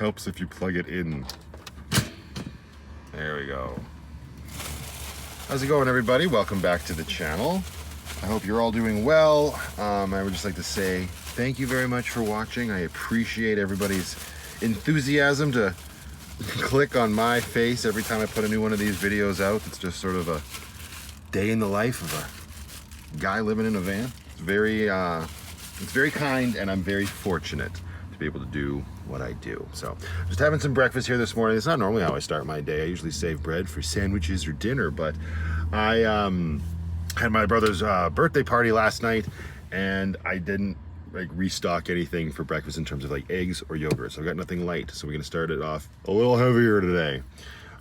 helps if you plug it in. There we go. How's it going, everybody? Welcome back to the channel. I hope you're all doing well. I would just like to say thank you very much for watching. I appreciate everybody's enthusiasm to click on my face every time I put a new one of these videos out. It's just sort of a day in the life of a guy living in a van. It's very kind, and I'm very fortunate to be able to do what I do. So just having some breakfast here this morning. It's not normally how I start my day. I usually save bread for sandwiches or dinner, but I had my brother's birthday party last night, and I didn't restock anything for breakfast in terms of eggs or yogurt, so I got nothing light. So we're gonna start it off a little heavier today.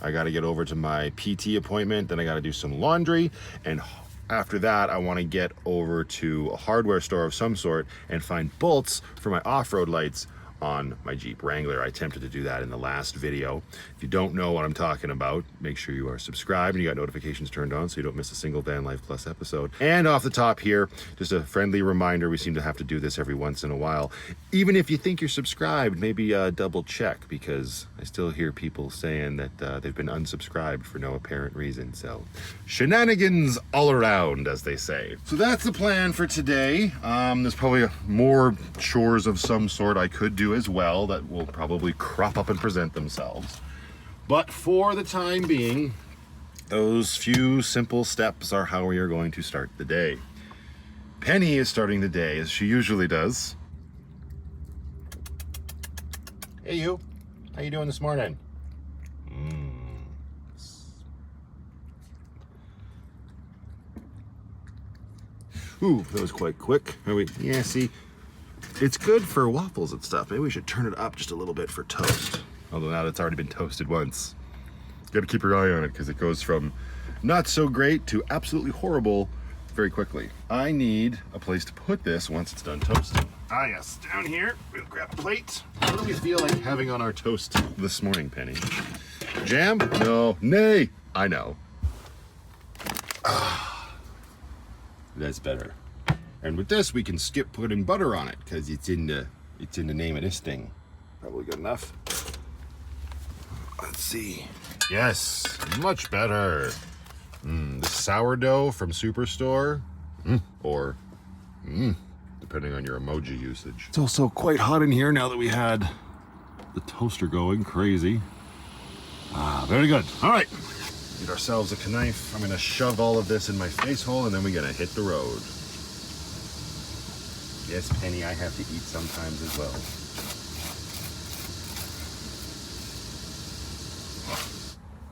I got to get over to my PT appointment, then I got to do some laundry, and after that I want to get over to a hardware store of some sort and find bolts for my off-road lights on my Jeep Wrangler. I attempted to do that in the last video. If you don't know what I'm talking about, make sure you are subscribed and you got notifications turned on so you don't miss a single Vanlife Plus episode. And off the top here, just a friendly reminder, we seem to have to do this every once in a while. Even if you think you're subscribed, maybe double check, because I still hear people saying that they've been unsubscribed for no apparent reason. So shenanigans all around, as they say. So that's the plan for today. There's probably more chores of some sort I could do as well that will probably crop up and present themselves. But for the time being, those few simple steps are how we are going to start the day. Penny is starting the day as she usually does. Hey you, how you doing this morning? Ooh, that was quite quick. Oh, wait. Yeah, see, it's good for waffles and stuff. Maybe we should turn it up just a little bit for toast. Although now that's already been toasted once. Got to keep your eye on it because it goes from not so great to absolutely horrible very quickly. I need a place to put this once it's done toasting. Ah yes, down here, we'll grab a plate. What do we feel like having on our toast this morning, Penny? Jam? No. Nay! I know. That's better. And with this, we can skip putting butter on it because it's in the name of this thing. Probably good enough. Let's see. Yes, much better. The sourdough from Superstore, or depending on your emoji usage. It's also quite hot in here now that we had the toaster going crazy. Very good. All right, get ourselves a knife. I'm gonna shove all of this in my face hole, and then we're gonna hit the road. Yes, Penny, I have to eat sometimes as well.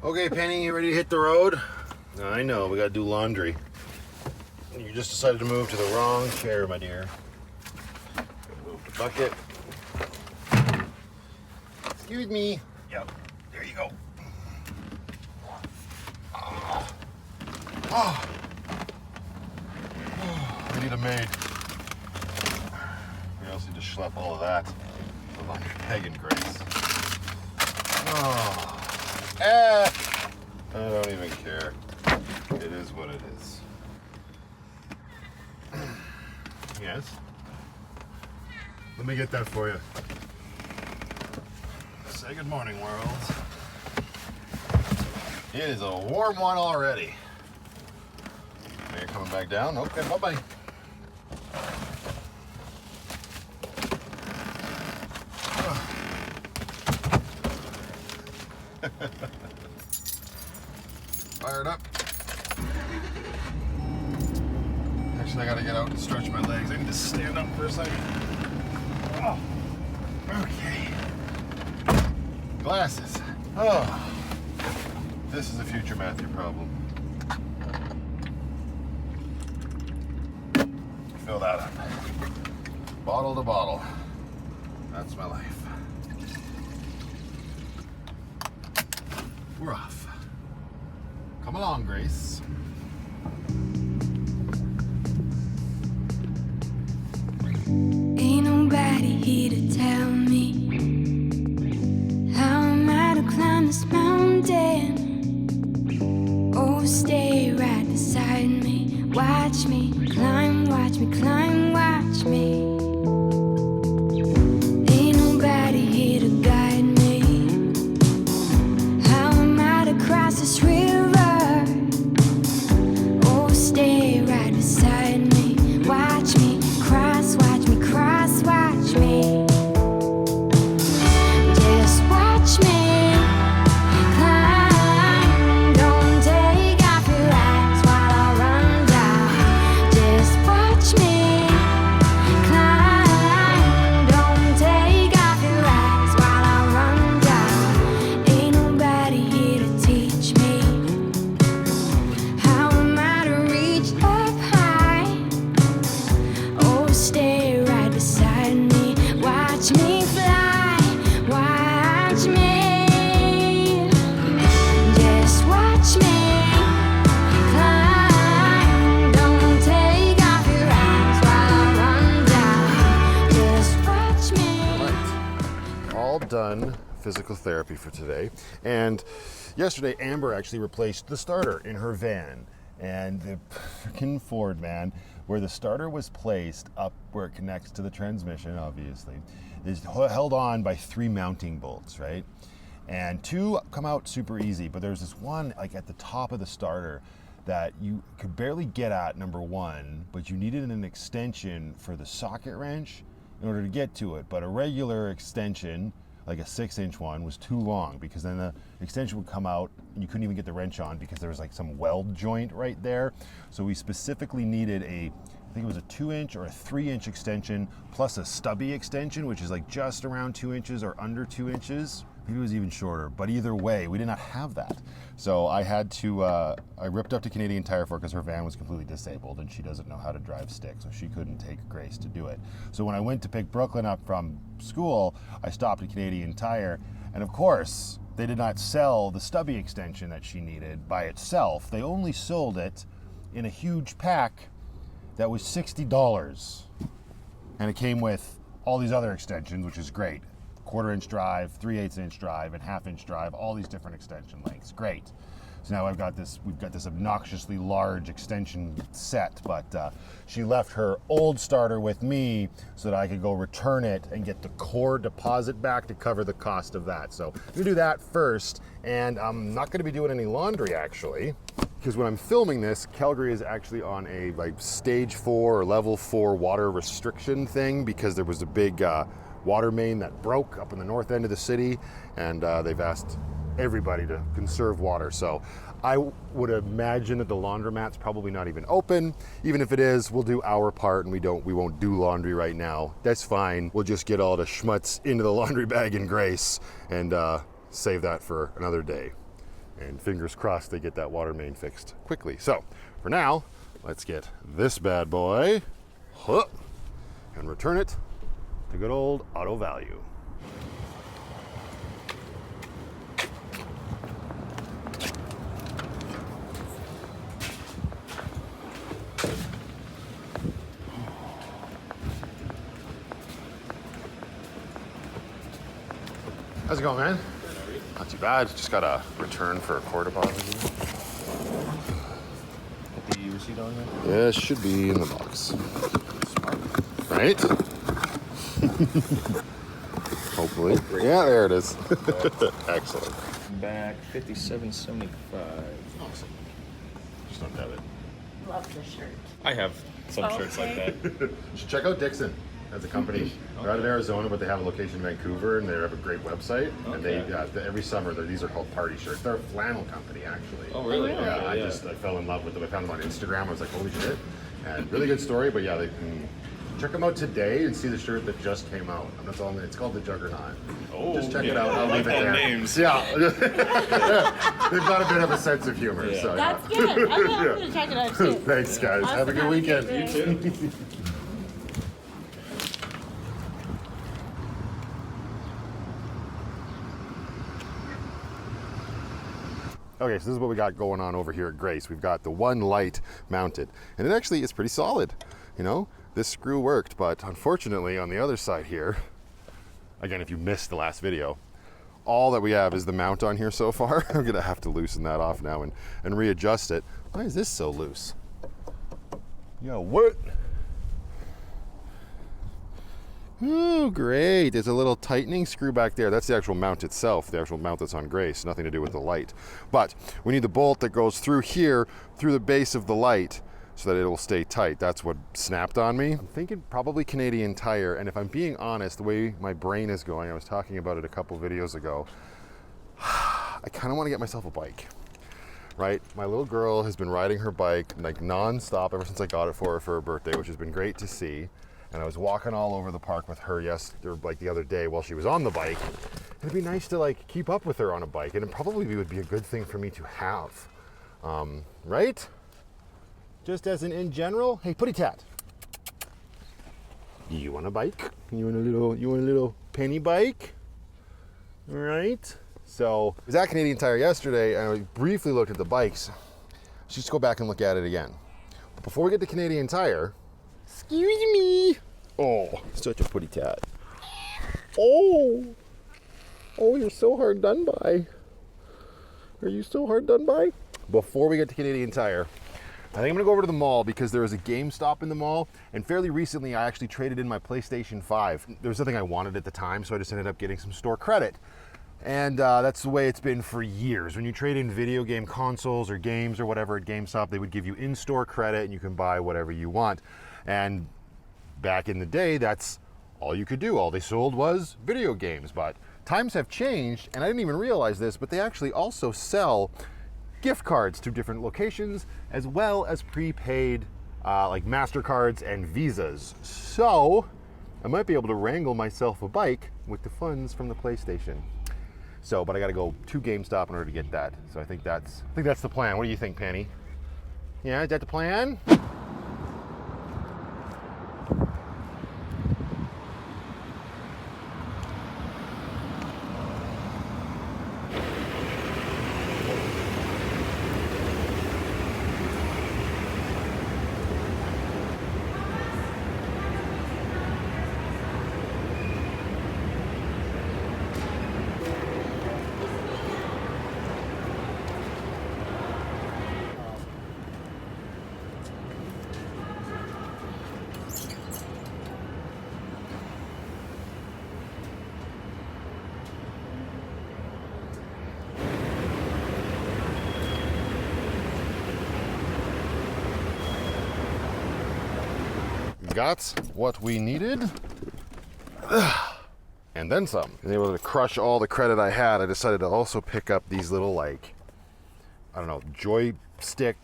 Okay, Penny, you ready to hit the road? I know, we gotta do laundry. You just decided to move to the wrong chair, my dear. Move the bucket. Excuse me. Yep, there you go. Oh. I need a maid. We also need to schlep all of that. The laundry bag and Grace. Oh. I don't even care. It is what it is. Yes? Let me get that for you. Say good morning, world. It is a warm one already. Now you're coming back down? Okay, bye-bye. Fired up. Actually, I gotta get out and stretch my legs. I need to stand up for a second. Oh. Okay. Glasses. Oh. This is a future Matthew problem. Fill that up. Bottle to bottle. That's my life. We're off. Come along, Grace. Ain't nobody here to tell me how am I to climb this mountain. Oh, stay right beside me. Watch me climb, watch me climb, watch me. Ain't nobody here to guide me. physical therapy for today. And yesterday, Amber actually replaced the starter in her van. And the freaking Ford, man, where the starter was placed up where it connects to the transmission, obviously, is held on by 3 mounting bolts, right? And 2 come out super easy, but there's this one like at the top of the starter that you could barely get at, number 1, but you needed an extension for the socket wrench in order to get to it. But a regular extension, like a 6-inch one, was too long, because then the extension would come out and you couldn't even get the wrench on because there was like some weld joint right there. So we specifically needed I think it was a 2-inch or a 3-inch extension plus a stubby extension, which is like just around 2 inches or under 2 inches. Maybe it was even shorter, but either way, we did not have that. So I had to, I ripped up to Canadian Tire for it because her van was completely disabled and she doesn't know how to drive stick, so she couldn't take Grace to do it. So when I went to pick Brooklyn up from school, I stopped at Canadian Tire, and of course, they did not sell the stubby extension that she needed by itself. They only sold it in a huge pack that was $60. And it came with all these other extensions, which is great. 1/4-inch drive, 3/8-inch drive, and 1/2-inch drive, all these different extension lengths. Great. So now we've got this obnoxiously large extension set, but she left her old starter with me so that I could go return it and get the core deposit back to cover the cost of that. So I'm gonna do that first, and I'm not gonna be doing any laundry actually, because when I'm filming this, Calgary is actually on a like stage 4 or level 4 water restriction thing, because there was a big water main that broke up in the north end of the city, and they've asked everybody to conserve water. So I would imagine that the laundromat's probably not even open. Even if it is, we'll do our part, and we won't do laundry right now. That's fine. We'll just get all the schmutz into the laundry bag in Grace and save that for another day. And fingers crossed they get that water main fixed quickly. So for now, let's get this bad boy and return it to good old Auto Value. How's it going, man? Not too bad. Just got a return for a core deposit. Put the receipt on there? Yeah, it should be in the box. Smart. Right? Hopefully. Yeah, there it is. Excellent. Back 57.75. Awesome. Just don't have it. Love the shirt. I have some shirts like that. You should check out Dixon as a company. They're out of Arizona, but they have a location in Vancouver, and they have a great website. And they every summer these are called party shirts. They're a flannel company, actually. Oh, really? Yeah, I fell in love with them. I found them on Instagram. I was like, holy shit. And really good story, but yeah, they can check them out today and see the shirt that just came out. And that's all. It's called the Juggernaut. Oh, just check it out. I'll leave it there. Names. Yeah. They've got a bit of a sense of humor. Yeah. So, That's good. I'm going to check it out too. Thanks, guys. Awesome. Have a good weekend. You too. Okay, so this is what we got going on over here at Grace. We've got the one light mounted, and it actually is pretty solid. You know, this screw worked, but unfortunately on the other side here, again, if you missed the last video, all that we have is the mount on here so far. I'm gonna have to loosen that off now and readjust it. Why is this so loose? Yo, what? Oh, great. There's a little tightening screw back there. That's the actual mount itself, the actual mount that's on Grace, nothing to do with the light. But we need the bolt that goes through here, through the base of the light, so that it will stay tight. That's what snapped on me. I'm thinking probably Canadian Tire, and if I'm being honest, the way my brain is going, I was talking about it a couple videos ago, I kind of want to get myself a bike. Right? My little girl has been riding her bike like non-stop ever since I got it for her for her birthday, which has been great to see. And I was walking all over the park with her the other day while she was on the bike. It'd be nice to like keep up with her on a bike, and it probably would be a good thing for me to have, right? Just as in general. Hey, Putty Tat, you want a bike? You want a little penny bike? All right. So I was at Canadian Tire yesterday, and I briefly looked at the bikes. Let's just go back and look at it again. But before we get to Canadian Tire, excuse me. Oh, such a Putty Tat. Oh. Oh, you're so hard done by. Are you so hard done by? Before we get to Canadian Tire, I think I'm gonna go over to the mall because there is a GameStop in the mall, and fairly recently I actually traded in my PlayStation 5. There was nothing I wanted at the time, so I just ended up getting some store credit. And that's the way it's been for years. When you trade in video game consoles or games or whatever at GameStop, they would give you in-store credit and you can buy whatever you want. And back in the day, that's all you could do. All they sold was video games. But times have changed, and I didn't even realize this, but they actually also sell gift cards to different locations, as well as prepaid like MasterCards and Visas. So I might be able to wrangle myself a bike with the funds from the PlayStation. So, but I got to go to GameStop in order to get that. So I think that's the plan. What do you think, Penny? Yeah, is that the plan? Got what we needed, and then some. And able to crush all the credit I had, I decided to also pick up these little, like, I don't know, joystick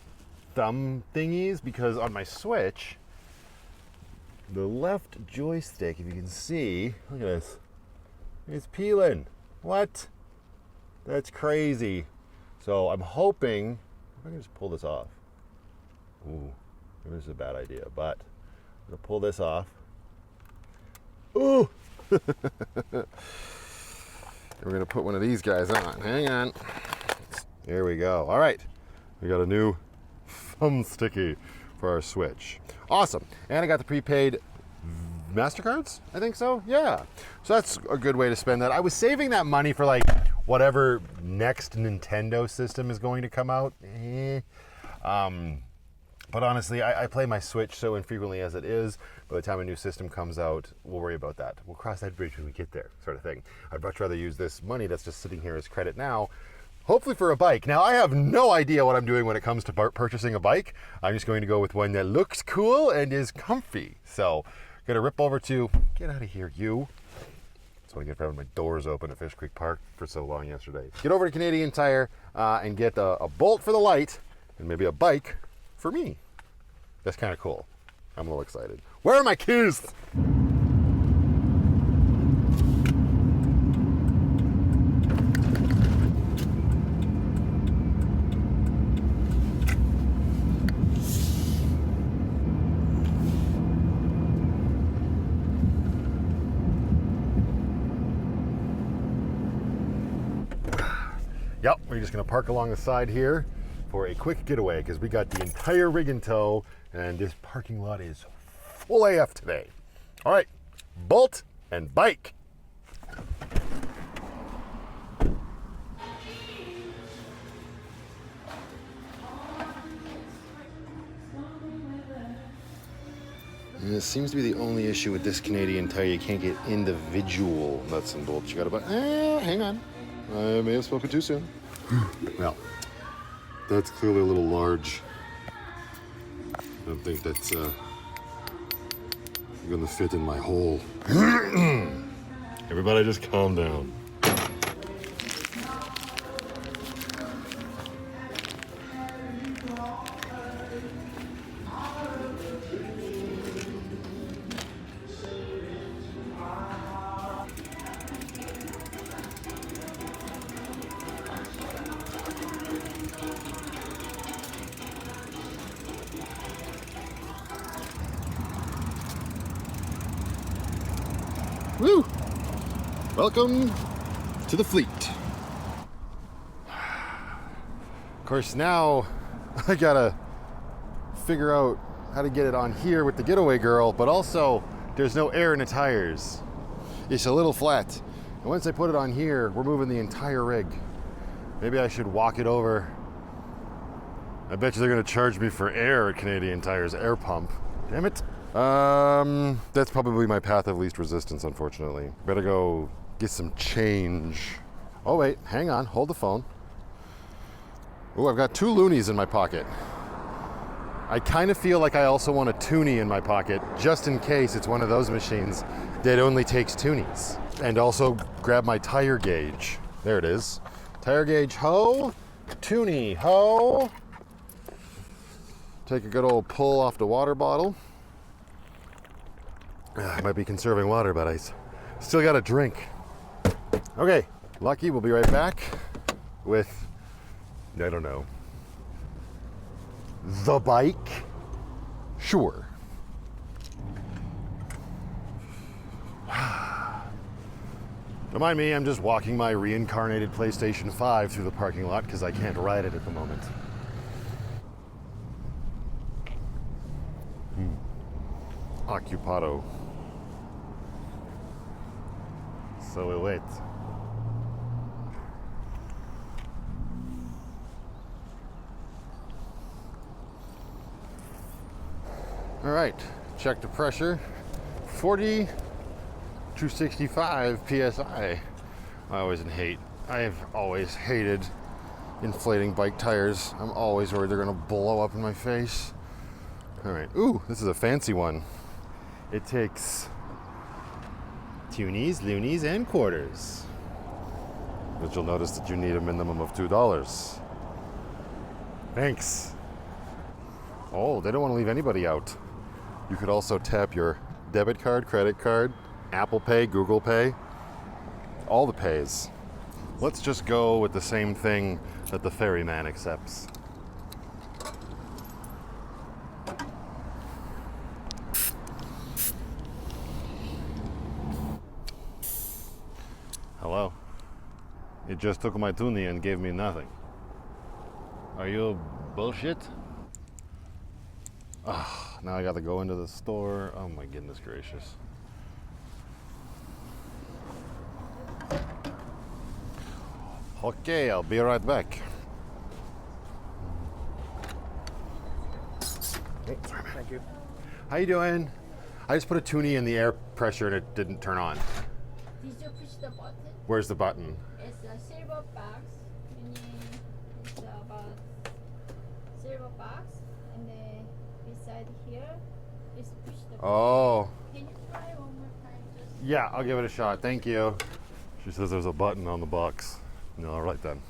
thumb thingies, because on my Switch, the left joystick, if you can see, look at this, it's peeling. What? That's crazy. So I'm hoping, if I can just pull this off. Ooh, this is a bad idea, but I'm gonna pull this off. Ooh! We're gonna put one of these guys on. Hang on. There we go. All right, we got a new thumb sticky for our Switch. Awesome. And I got the prepaid MasterCards, I think so. Yeah. So that's a good way to spend that. I was saving that money for like whatever next Nintendo system is going to come out. But honestly, I play my Switch so infrequently as it is. By the time a new system comes out, we'll worry about that. We'll cross that bridge when we get there, sort of thing. I'd much rather use this money that's just sitting here as credit now, hopefully for a bike. Now, I have no idea what I'm doing when it comes to purchasing a bike. I'm just going to go with one that looks cool and is comfy. So, gonna rip over to, get out of here, you. That's why I get my doors open at Fish Creek Park for so long yesterday. Get over to Canadian Tire and get a bolt for the light and maybe a bike for me. That's kind of cool. I'm a little excited. Where are my keys? Yep, we're just gonna park along the side here for a quick getaway because we got the entire rig in tow and this parking lot is full AF today. All right, bolt and bike. And this seems to be the only issue with this Canadian Tire. You can't get individual nuts and bolts. You gotta buy, hang on. I may have spoken too soon. Well, that's clearly a little large. I don't think that's gonna fit in my hole. Everybody just calm down. Woo! Welcome to the fleet. Of course, now I gotta figure out how to get it on here with the getaway girl, but also there's no air in the tires. It's a little flat. And once I put it on here, we're moving the entire rig. Maybe I should walk it over. I bet you they're gonna charge me for air at Canadian Tire's air pump. Damn it. That's probably my path of least resistance, unfortunately. Better go get some change. Oh wait, hang on, hold the phone. Oh, I've got 2 loonies in my pocket. I kind of feel like I also want a toonie in my pocket, just in case it's one of those machines that only takes toonies. And also grab my tire gauge. There it is. Tire gauge ho, toonie ho. Take a good old pull off the water bottle. I might be conserving water, but I still got a drink. Okay, Lucky will be right back with, I don't know, the bike? Sure. Don't mind me, I'm just walking my reincarnated PlayStation 5 through the parking lot because I can't ride it at the moment. Occupado. Silhouette. All right, check the pressure. 40 to 65 PSI. I've always hated inflating bike tires. I'm always worried they're gonna blow up in my face. All right, ooh, this is a fancy one. It takes toonies, loonies, and quarters. But you'll notice that you need a minimum of $2. Thanks. Oh, they don't want to leave anybody out. You could also tap your debit card, credit card, Apple Pay, Google Pay, all the pays. Let's just go with the same thing that the ferryman accepts. Hello. It just took my toonie and gave me nothing. Are you bullshit? Ah, now I gotta go into the store. Oh my goodness gracious. Okay, I'll be right back. Oh, sorry, man. Thank you. How you doing? I just put a toonie in the air pressure and it didn't turn on. Did you push the button? Where's the button? It's a silver box. It's about silver box, and then beside here is push the button. Oh. Can you try one more time? Just Yeah, I'll give it a shot. Thank you. She says there's a button on the box. No, all right then.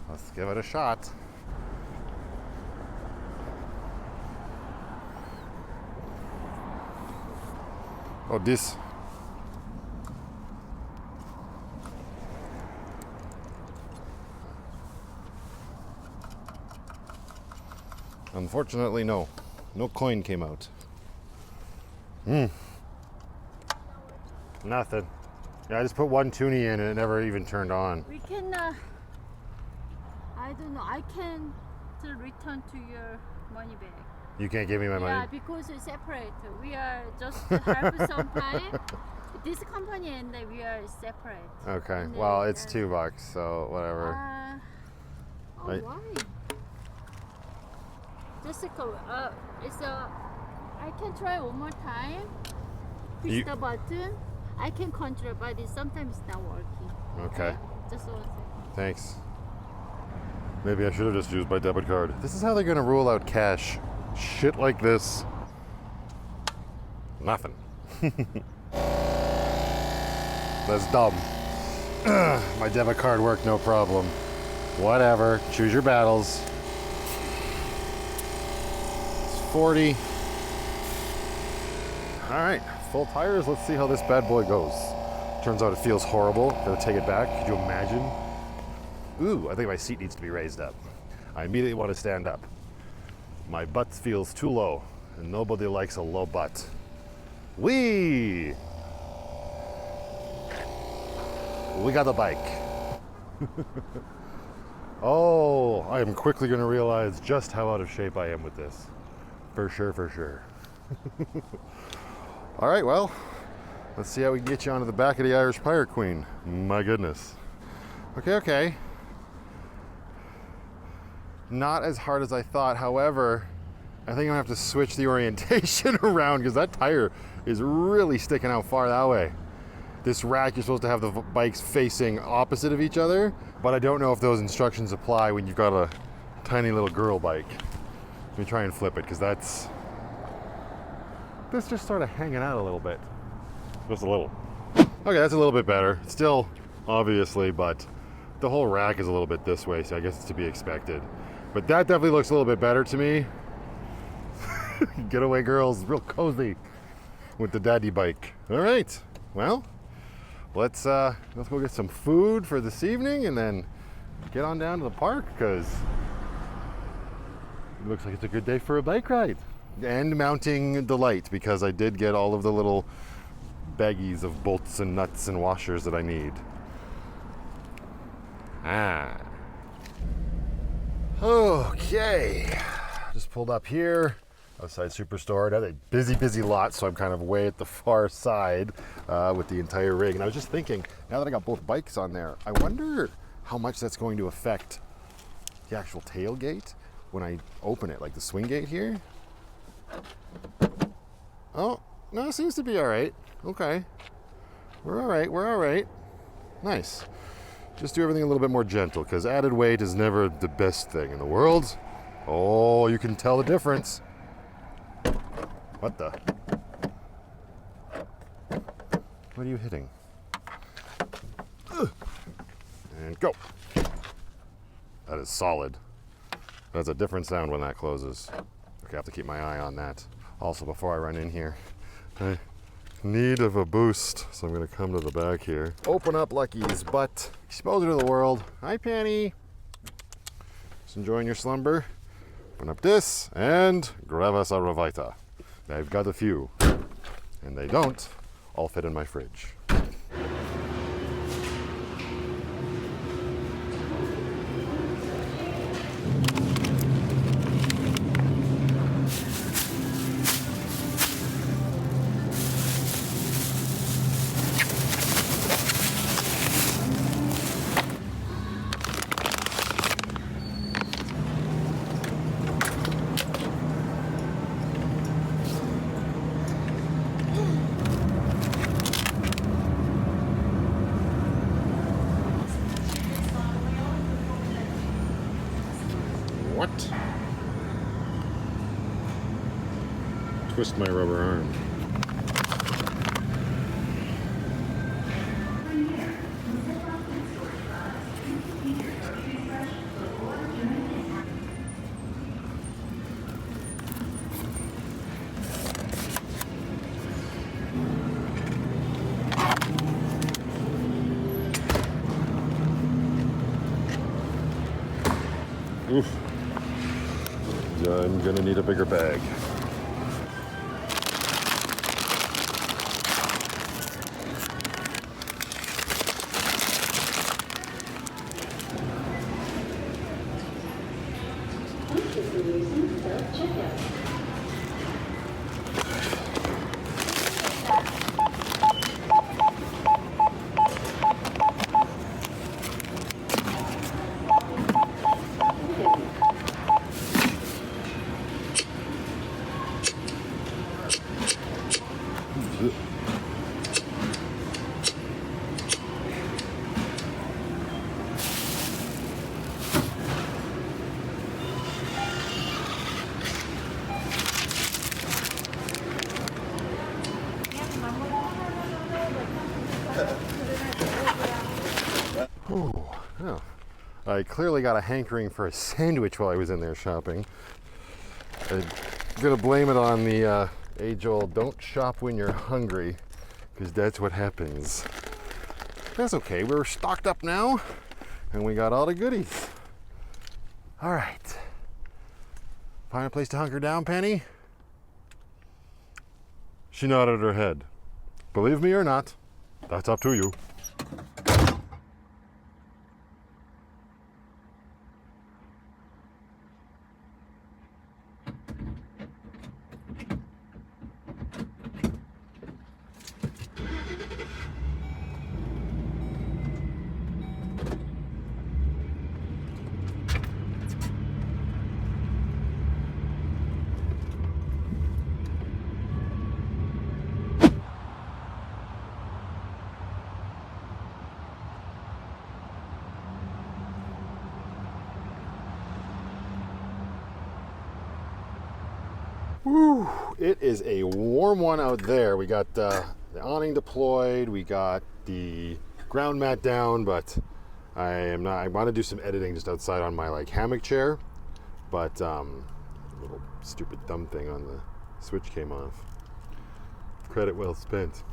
Let's give it a shot. Oh, this. Unfortunately, no. No coin came out. Nothing. Yeah, I just put one toonie in and it never even turned on. we can. I don't know. I can to return to your money back. You can't give me my Yeah, money? because we separate. We are just have some time. This company and we are separate. Okay, And well, then, it's $2, so whatever. Oh, I- why? Jessica, I can try one more time. Push You- the button. I can control, but sometimes it's not working. Okay, Just one second. thanks. Maybe I should have just used my debit card. This is how they're gonna rule out cash. Shit like this. Nothing. That's dumb. My debit card worked, no problem. Whatever, choose your battles. It's 40. All right, full tires. Let's see how this bad boy goes. Turns out it feels horrible. Gotta take it back. Could you imagine? Ooh, I think my seat needs to be raised up. I immediately want to stand up. My butt feels too low, and nobody likes a low butt. Whee! We got the bike. Oh, I am quickly going to realize just how out of shape I am with this. For sure, for sure. All right, well, Let's see how we can get you onto the back of the Irish Pirate Queen. My goodness. Okay. Not as hard as I thought. However, I think I'm gonna have to switch the orientation around because that tire is really sticking out far that way. This rack, you're supposed to have the bikes facing opposite of each other, but I don't know if those instructions apply when you've got a tiny little girl bike. Let me try and flip it because that's just sort of hanging out a little bit. Just a little. Okay, that's a little bit better. Still, obviously, but the whole rack is a little bit this way, so I guess it's to be expected. But that definitely looks a little bit better to me. Getaway girls, real cozy with the daddy bike. All right, well, let's go get some food for this evening and then get on down to the park because it looks like it's a good day for a bike ride. And mounting delight because I did get all of the little baggies of bolts and nuts and washers that I need. Okay, just pulled up here outside Superstore. Now a busy lot, so I'm kind of way at the far side with the entire rig. And I was just thinking, now that I got both bikes on there, I wonder how much that's going to affect the actual tailgate when I open it, like the swing gate here. Oh, no, it seems to be all right. Okay, we're all right. Nice. Just do everything a little bit more gentle because added weight is never the best thing in the world. Oh, you can tell the difference. What the? What are you hitting? And go. That is solid. That's a different sound when that closes. Okay, I have to keep my eye on that. Also, before I run in here, I need of a boost, so I'm gonna come to the back here. Open up Lucky's butt. Expose her to the world. Hi, Penny. Just enjoying your slumber. Open up this and grab us a Revita. I've got a few, and they don't all fit in my fridge. What? Twist my rubber arm. Oof. I'm gonna need a bigger bag. Oh, I clearly got a hankering for a sandwich while I was in there shopping. I'm gonna blame it on the age-old don't shop when you're hungry, because that's what happens. That's okay, we're stocked up now, and we got all the goodies. All right. Find a place to hunker down, Penny? She nodded her head. Believe me or not, that's up to you. Whew, it is a warm one out there. We got the awning deployed, we got the ground mat down, but I want to do some editing just outside on my like hammock chair, but little stupid thumb thing on the switch came off. Credit well spent.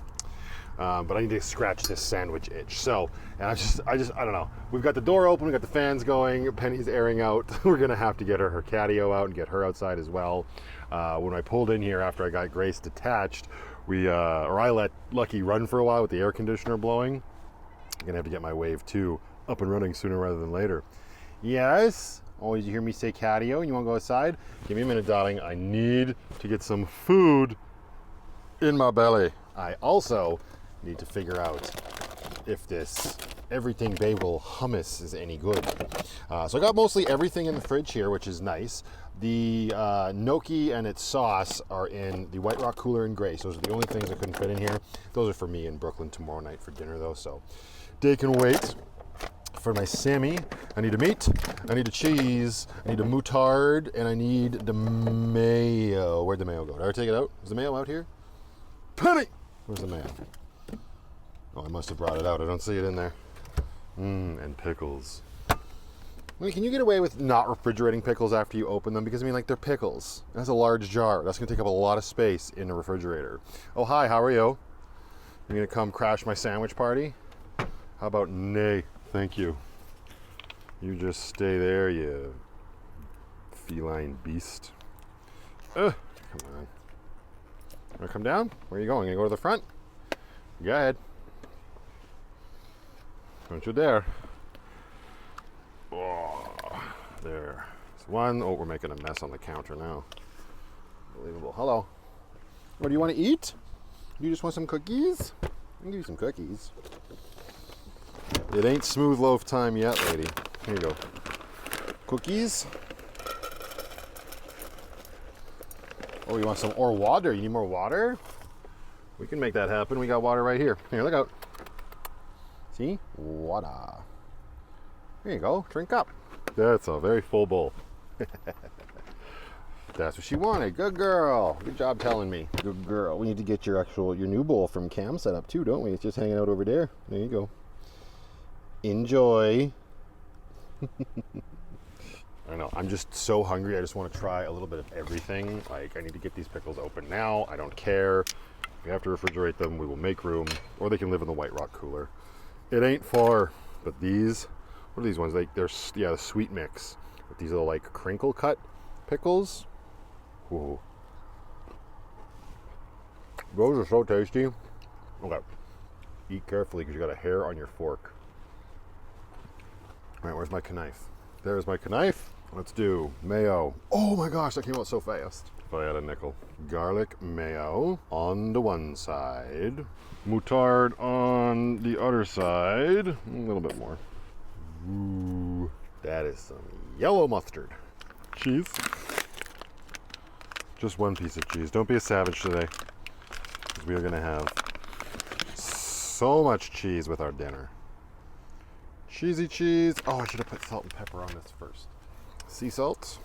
But I need to scratch this sandwich itch. So, and I don't know. We've got the door open, we've got the fans going, Penny's airing out. We're gonna have to get her catio out and get her outside as well. When I pulled in here after I got Grace detached, I let Lucky run for a while with the air conditioner blowing. I'm gonna have to get my Wave 2 up and running sooner rather than later. Yes? Always you hear me say catio and you wanna go outside? Give me a minute, darling. I need to get some food in my belly. I also need to figure out if this everything bagel hummus is any good. So I got mostly everything in the fridge here, which is nice. The gnocchi and its sauce are in the White Rock cooler in Grace. Those are the only things I couldn't fit in here. Those are for me in Brooklyn tomorrow night for dinner though, so they can wait. For my Sammy, I need a meat, I need a cheese, I need a moutarde, and I need the mayo. Where'd the mayo go? Did I take it out? Is the mayo out here? Penny! Where's the mayo? Oh, I must have brought it out. I don't see it in there. And pickles. I mean, can you get away with not refrigerating pickles after you open them? Because, I mean, like, they're pickles. That's a large jar. That's going to take up a lot of space in the refrigerator. Oh, hi, how are you? You're going to come crash my sandwich party? How about nay? Thank you. You just stay there, you feline beast. Come on. Wanna come down? Where are you going? Gonna go to the front? Go ahead. Don't you dare. Oh, there. There's one. Oh, we're making a mess on the counter now. Unbelievable. Hello. What do you want to eat? You just want some cookies? I can give you some cookies. It ain't smooth loaf time yet, lady. Here you go. Cookies. Oh, you want some more water? You need more water? We can make that happen. We got water right here. Here, look out. See? Water. Here you go. Drink up. That's a very full bowl. That's what she wanted. Good girl. Good job telling me. Good girl. We need to get your new bowl from Cam set up too, don't we? It's just hanging out over there. There you go. Enjoy. I don't know. I'm just so hungry. I just want to try a little bit of everything. Like, I need to get these pickles open now. I don't care. If we have to refrigerate them, we will make room. Or they can live in the White Rock cooler. It ain't far. But these, what are these ones? They're the sweet mix. With these little, like, crinkle cut pickles. Whoa. Those are so tasty. Okay. Eat carefully because you got a hair on your fork. All right, where's my knife? There's my knife. Let's do mayo. Oh my gosh, that came out so fast. If I had a nickel. Garlic mayo on the one side. Moutarde on the other side. A little bit more. Ooh, that is some yellow mustard. Cheese. Just one piece of cheese. Don't be a savage today. Because we are going to have so much cheese with our dinner. Cheesy cheese. Oh, I should have put salt and pepper on this first. Sea salt.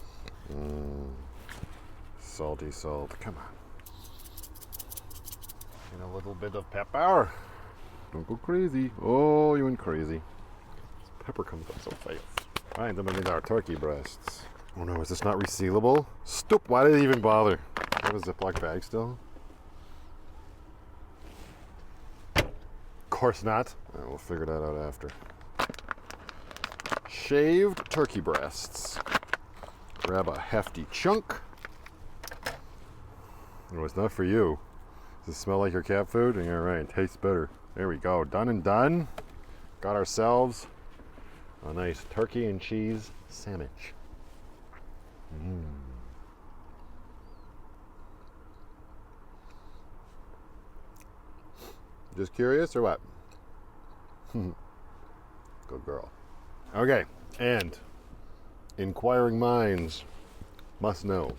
Salty salt. Come on. And a little bit of pepper. Don't go crazy. Oh, you went crazy. This pepper comes up so fast. Right, then we need our turkey breasts. Oh no, is this not resealable? Stop. Why did it even bother? I have a Ziploc bag still. Of course not. Right, we'll figure that out after. Shaved turkey breasts. Grab a hefty chunk. Oh, it's not for you. Does it smell like your cat food? Yeah, right. Tastes better. There we go. Done and done. Got ourselves a nice turkey and cheese sandwich. Just curious or what? Good girl. Okay, and inquiring minds must know.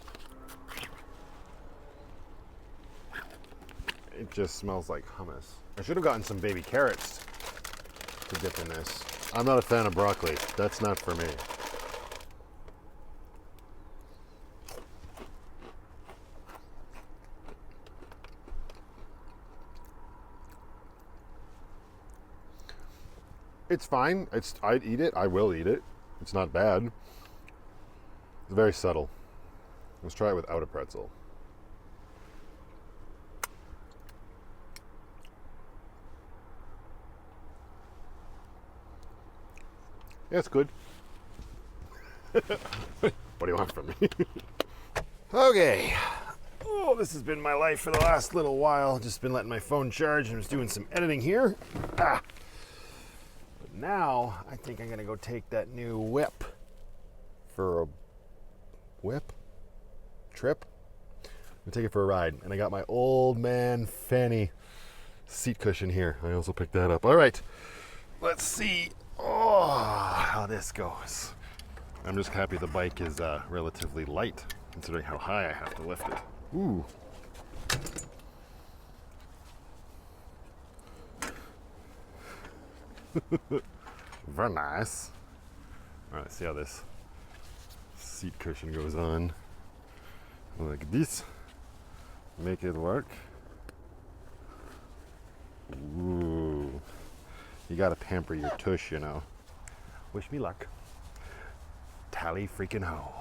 It just smells like hummus. I should have gotten some baby carrots to dip in this. I'm not a fan of broccoli. That's not for me. It's fine. I'd eat it. I will eat it. It's not bad. It's very subtle. Let's try it without a pretzel. Yeah, it's good. What do you want from me? Okay. Oh, this has been my life for the last little while. Just been letting my phone charge and was doing some editing here. But now I think I'm gonna go take that new whip for a trip. I'm gonna take it for a ride. And I got my old man Fanny seat cushion here. I also picked that up. All right, let's see how this goes. I'm just happy the bike is relatively light considering how high I have to lift it. Ooh. Very nice. All right, let's see how this seat cushion goes on. Like this. Make it work. Ooh. You gotta pamper your tush, you know. Wish me luck. Tally freaking ho.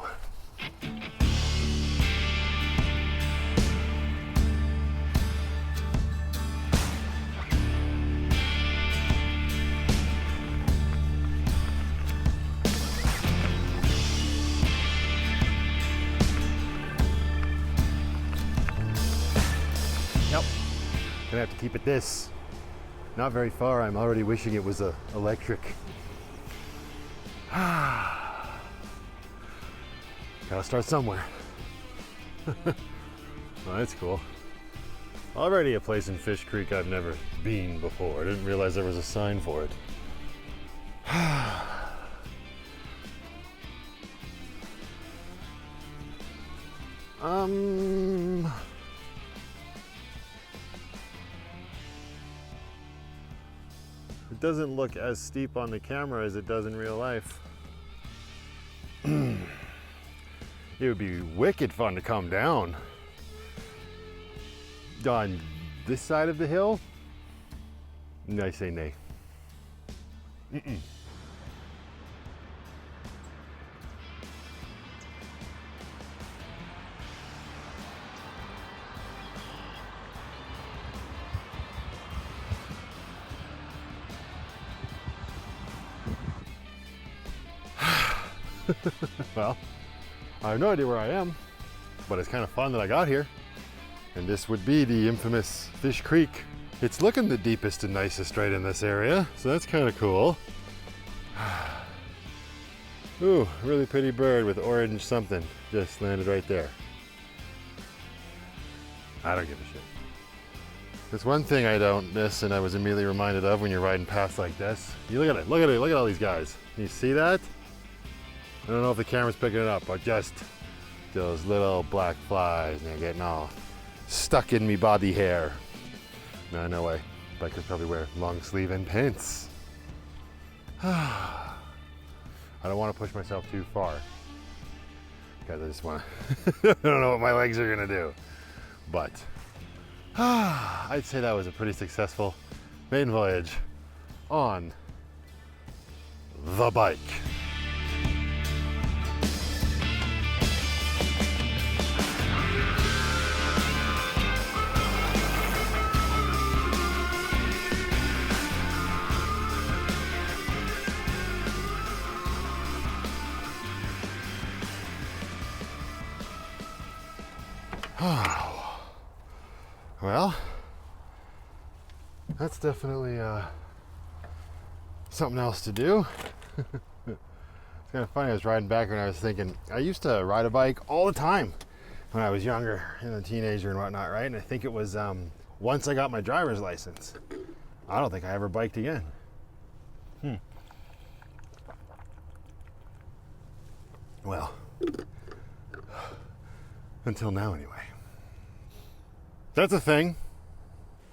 Yep. Gonna have to keep it this. Not very far. I'm already wishing it was electric. Gotta start somewhere. Oh, that's cool. Already a place in Fish Creek I've never been before. I didn't realize there was a sign for it. It doesn't look as steep on the camera as it does in real life. It would be wicked fun to come down. On this side of the hill? I say nay. Mm-mm. Well, I have no idea where I am, but it's kind of fun that I got here. And this would be the infamous Fish Creek. It's looking the deepest and nicest right in this area, so that's kind of cool. Ooh, really pretty bird with orange something just landed right there. I don't give a shit. There's one thing I don't miss and I was immediately reminded of when you're riding past like this. You look at it, look at all these guys. You see that? I don't know if the camera's picking it up, but just those little black flies and they're getting all stuck in me body hair. No way. Bikers probably wear long sleeve and pants. I don't want to push myself too far because I just want to, I don't know what my legs are gonna do. But I'd say that was a pretty successful maiden voyage on the bike. Well, that's definitely something else to do. It's kind of funny, I was riding back and I was thinking, I used to ride a bike all the time when I was younger and a teenager and whatnot, right? And I think it was once I got my driver's license, I don't think I ever biked again. Well, until now anyway. That's a thing.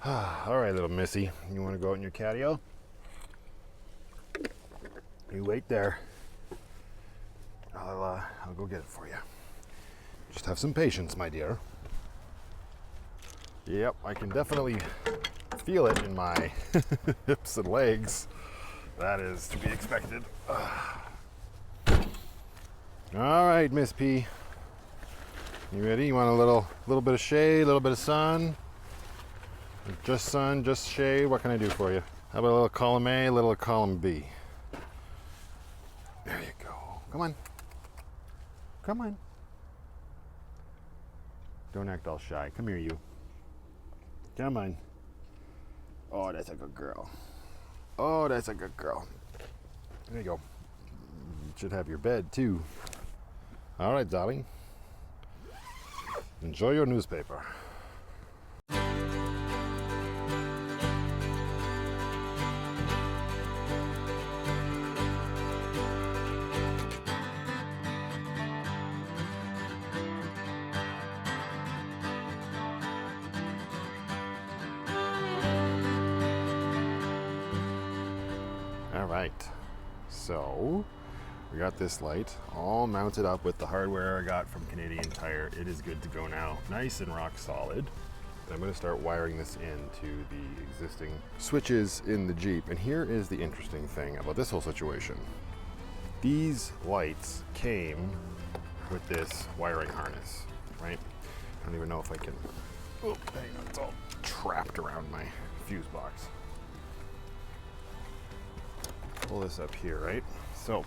All right, little missy. You want to go out in your catio? You wait there. I'll go get it for you. Just have some patience, my dear. Yep, I can definitely feel it in my hips and legs. That is to be expected. All right, Miss P. You ready? You want a little bit of shade, a little bit of sun? Just sun, just shade. What can I do for you? How about a little column A, a little column B? There you go. Come on. Come on. Don't act all shy. Come here, you. Come on. Oh, that's a good girl. Oh, that's a good girl. There you go. You should have your bed, too. All right, darling. Enjoy your newspaper. All right, so we got this light all mounted up with the hardware I got from Canadian Tire. It is good to go now, nice and rock solid. And I'm going to start wiring this into the existing switches in the Jeep. And here is the interesting thing about this whole situation. These lights came with this wiring harness, right? I don't even know if I can, oh, hang on, it's all trapped around my fuse box. Pull this up here, right? So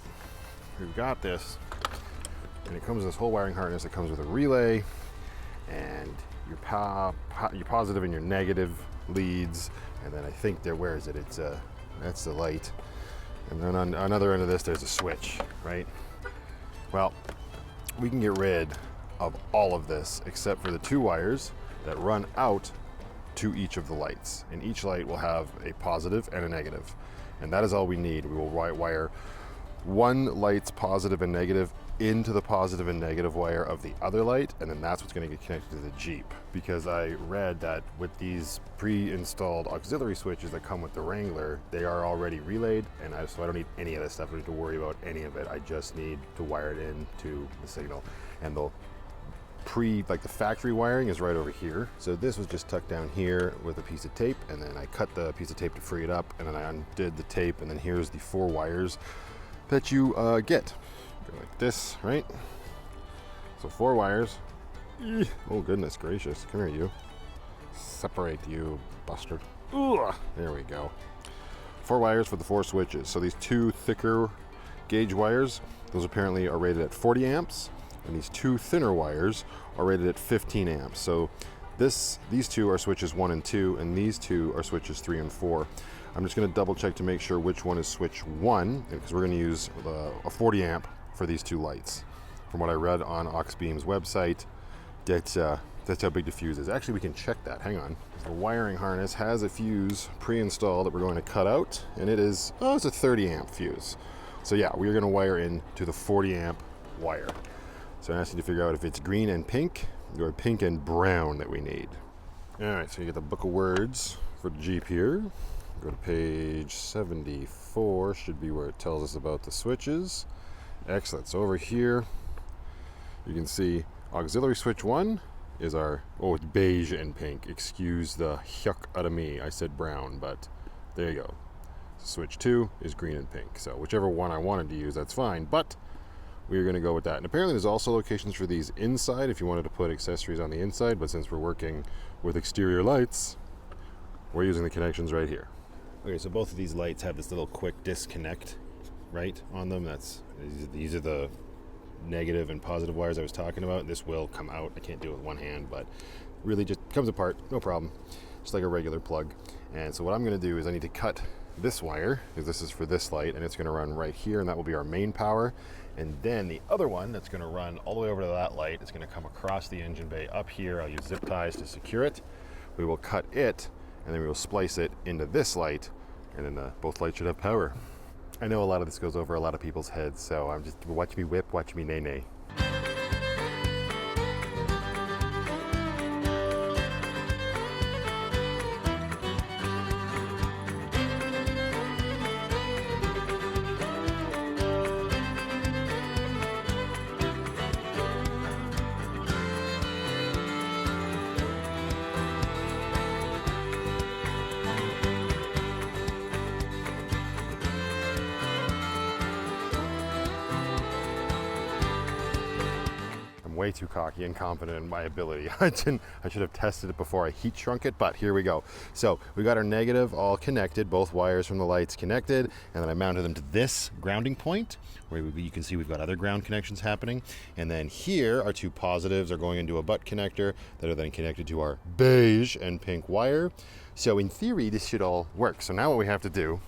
we've got this, and it comes with this whole wiring harness. It comes with a relay and your positive and your negative leads, and then I think there, where is it? It's that's the light, and then on another end of this there's a switch, right? Well, we can get rid of all of this except for the two wires that run out to each of the lights, and each light will have a positive and a negative. And that is all we need. We will wire one light's positive and negative into the positive and negative wire of the other light, and then that's what's going to get connected to the Jeep. Because I read that with these pre-installed auxiliary switches that come with the Wrangler, they are already relayed, and so I don't need any of this stuff. I don't need to worry about any of it. I just need to wire it into the signal. And the the factory wiring is right over here. So this was just tucked down here with a piece of tape, and then I cut the piece of tape to free it up, and then I undid the tape, and then here's the 4 wires that you get. Go like this, right? So 4 wires. Oh goodness gracious, come here you. Separate you bastard. Ugh. There we go. 4 wires for the 4 switches. So these 2 thicker gauge wires, those apparently are rated at 40 amps. And these 2 thinner wires are rated at 15 amps. So these 2 are switches 1 and 2, and these 2 are switches 3 and 4. I'm just going to double check to make sure which one is switch 1, because we're going to use a 40 amp for these 2 lights. From what I read on Oxbeam's website, that's how big the fuse is. Actually, we can check that. Hang on. The wiring harness has a fuse pre-installed that we're going to cut out, and it's a 30 amp fuse. So yeah, we're going to wire into the 40 amp wire. So I'm asking you to figure out if it's green and pink or pink and brown that we need. All right, so you get the book of words for the Jeep here. Go to page 74, should be where it tells us about the switches. Excellent, so over here, you can see auxiliary switch 1 is it's beige and pink. Excuse the yuck out of me, I said brown, but there you go. Switch 2 is green and pink. So whichever one I wanted to use, that's fine, but we're going to go with that. And apparently there's also locations for these inside if you wanted to put accessories on the inside, but since we're working with exterior lights, we're using the connections right here. Okay, so both of these lights have this little quick disconnect right on them. These are the negative and positive wires I was talking about. This will come out. I can't do it with one hand, but really just comes apart, no problem. Just like a regular plug. And so what I'm going to do is I need to cut this wire, because this is for this light, and it's going to run right here, and that will be our main power. And then the other one that's going to run all the way over to that light is going to come across the engine bay up here. I'll use zip ties to secure it. We will cut it, and then we will splice it into this light, and then both lights should have power. I know a lot of this goes over a lot of people's heads, so I'm just watch me whip, watch me nay. way too cocky and confident in my ability. I should have tested it before I heat shrunk it, but here we go. So we got our negative all connected, both wires from the lights connected, and then I mounted them to this grounding point, where you can see we've got other ground connections happening. And then here, our two positives are going into a butt connector that are then connected to our beige and pink wire. So in theory, this should all work. So now what we have to do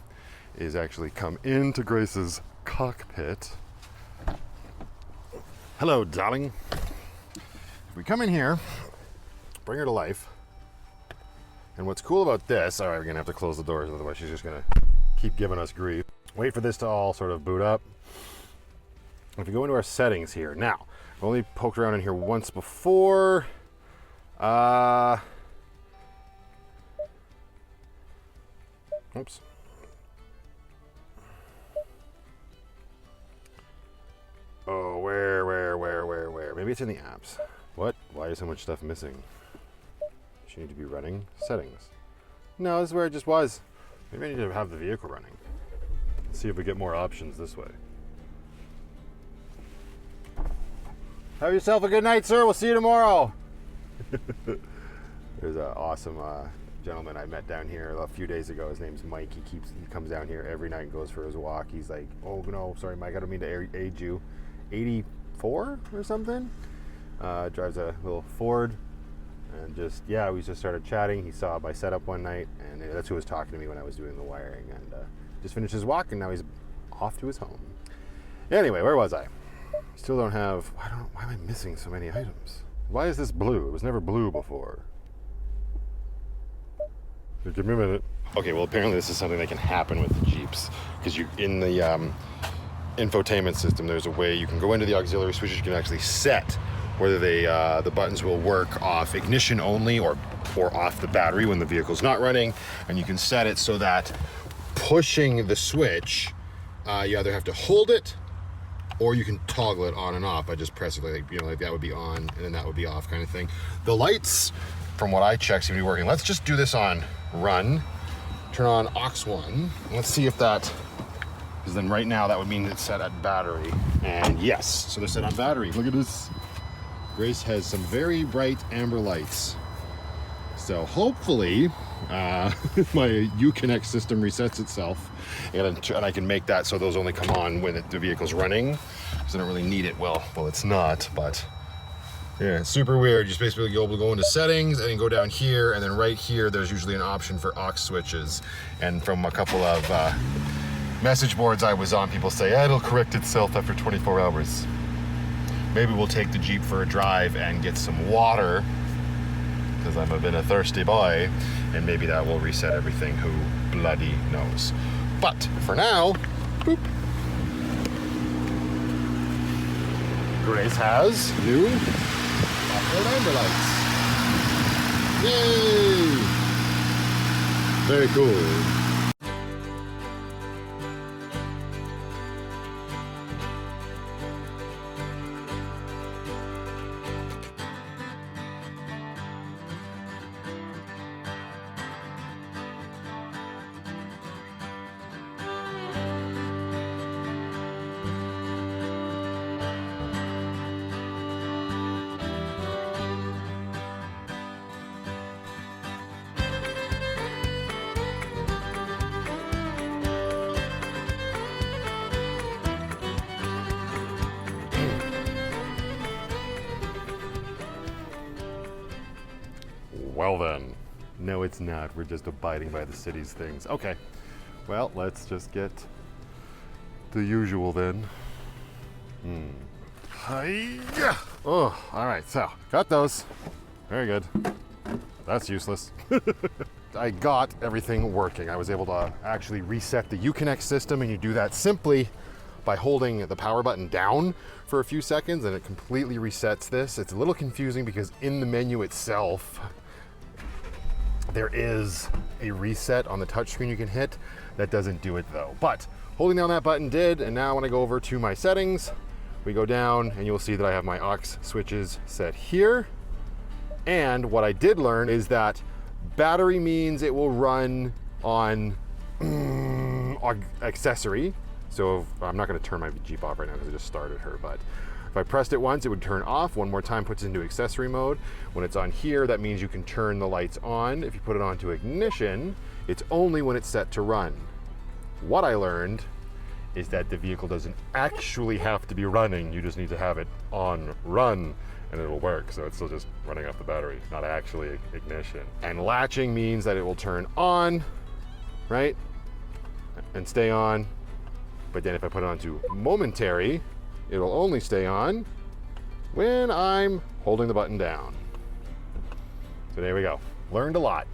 is actually come into Grace's cockpit. Hello, darling. If we come in here, bring her to life. And what's cool about this, all right, we're gonna have to close the doors, otherwise she's just gonna keep giving us grief. Wait for this to all sort of boot up. If we go into our settings here, now, I've only poked around in here once before. Oops. Oh, where? Maybe it's in the apps. What? Why is so much stuff missing? Should need to be running settings. No, this is where it just was. Maybe I need to have the vehicle running. Let's see if we get more options this way. Have yourself a good night, sir. We'll see you tomorrow. There's an awesome gentleman I met down here a few days ago. His name's Mike. He comes down here every night and goes for his walk. He's like, oh no, sorry Mike, I don't mean to age you. 84 or something. Drives a little Ford, and just, yeah, we just started chatting. He saw my setup one night, and that's who was talking to me when I was doing the wiring, and just finished his walk, and now he's off to his home. Anyway, where was I? Still don't have, why am I missing so many items? Why is this blue? It was never blue before. Give me a minute. Okay, well apparently this is something that can happen with the Jeeps, because you, in the infotainment system, there's a way you can go into the auxiliary switches. You can actually set whether they the buttons will work off ignition only or off the battery when the vehicle's not running, and you can set it so that pushing the switch, you either have to hold it or you can toggle it on and off by just pressing, like, you know, like that would be on and then that would be off, kind of thing. The lights, from what I checked, seem to be working. Let's just do this on run. Turn on aux 1. Let's see if that, because then right now that would mean it's set at battery. And yes, so they're set on battery. Look at this. Grace has some very bright amber lights. So hopefully my Uconnect system resets itself, and I can make that so those only come on when the vehicle's running, because I don't really need it. Well, it's not, but yeah, it's super weird. You just basically go into settings and then go down here, and then right here there's usually an option for aux switches. And from a couple of message boards I was on, people say, it'll correct itself after 24 hours. Maybe we'll take the Jeep for a drive and get some water, because I'm a bit of a thirsty boy, and maybe that will reset everything. Who bloody knows? But for now, boop. Grace has new off-road amber lights. Yay! Very cool. Well then, no it's not. We're just abiding by the city's things. Okay, well, let's just get the usual then. Hi-ya! Oh, all right, so got those. Very good. That's useless. I got everything working. I was able to actually reset the Uconnect system, and you do that simply by holding the power button down for a few seconds, and it completely resets this. It's a little confusing because in the menu itself, there is a reset on the touchscreen you can hit. That doesn't do it though. But holding down that button did, and now when I go over to my settings, we go down and you'll see that I have my aux switches set here. And what I did learn is that battery means it will run on accessory. So I'm not gonna turn my Jeep off right now because I just started her, but If I pressed it once, it would turn off. One more time puts it into accessory mode. When it's on here, that means you can turn the lights on. If you put it onto ignition, it's only when it's set to run. What I learned is that the vehicle doesn't actually have to be running. You just need to have it on run and it'll work. So it's still just running off the battery, not actually ignition. And latching means that it will turn on, right? And stay on. But then if I put it onto momentary, it'll only stay on when I'm holding the button down. So there we go. Learned a lot.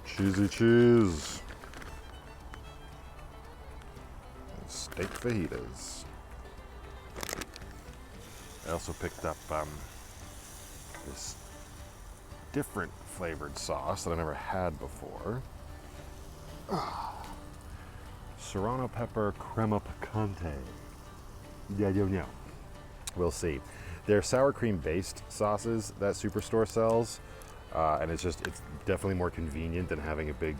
Cheesy cheese. And steak fajitas. I also picked up this different flavored sauce that I never had before. Serrano pepper crema picante. Yeah, yo, yo. We'll see. They're sour cream based sauces that Superstore sells, and it's definitely more convenient than having a big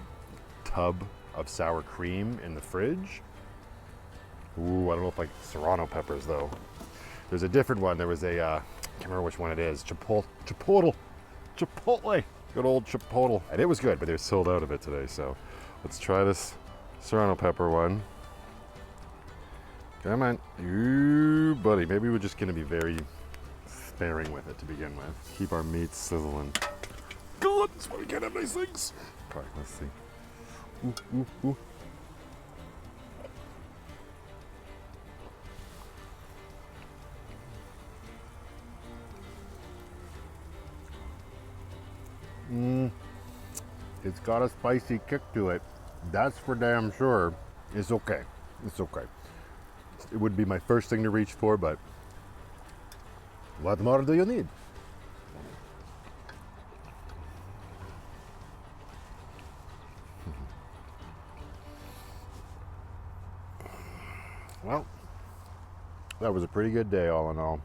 tub of sour cream in the fridge. Ooh, I don't know if like Serrano peppers though. There's a different one. There was a, I can't remember which one it is. Chipotle. Good old Chipotle. And it was good, but they're sold out of it today. So let's try this Serrano pepper one. Come on. Ooh, buddy. Maybe we're just going to be very sparing with it to begin with. Keep our meat sizzling. God, that's why we can't have nice things. All right, let's see. Ooh, ooh, ooh. It's got a spicy kick to it. That's for damn sure. It's okay. It's okay. It would be my first thing to reach for, but what more do you need? Well, that was a pretty good day all in all.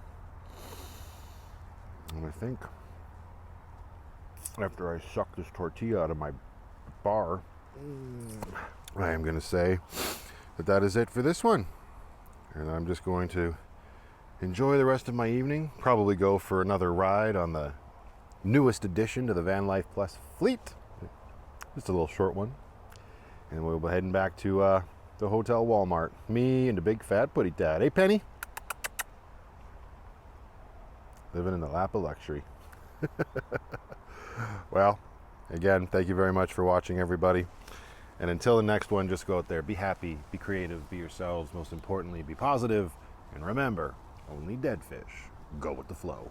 And I think after I suck this tortilla out of my bar, I am going to say that that is it for this one. And I'm just going to enjoy the rest of my evening, probably go for another ride on the newest addition to the Vanlife Plus fleet. Just a little short one. And we'll be heading back to the Hotel Walmart. Me and the big fat putty dad. Hey, Penny? Living in the lap of luxury. Well, again, thank you very much for watching, everybody. And until the next one, just go out there, be happy, be creative, be yourselves. Most importantly, be positive. And remember, only dead fish go with the flow.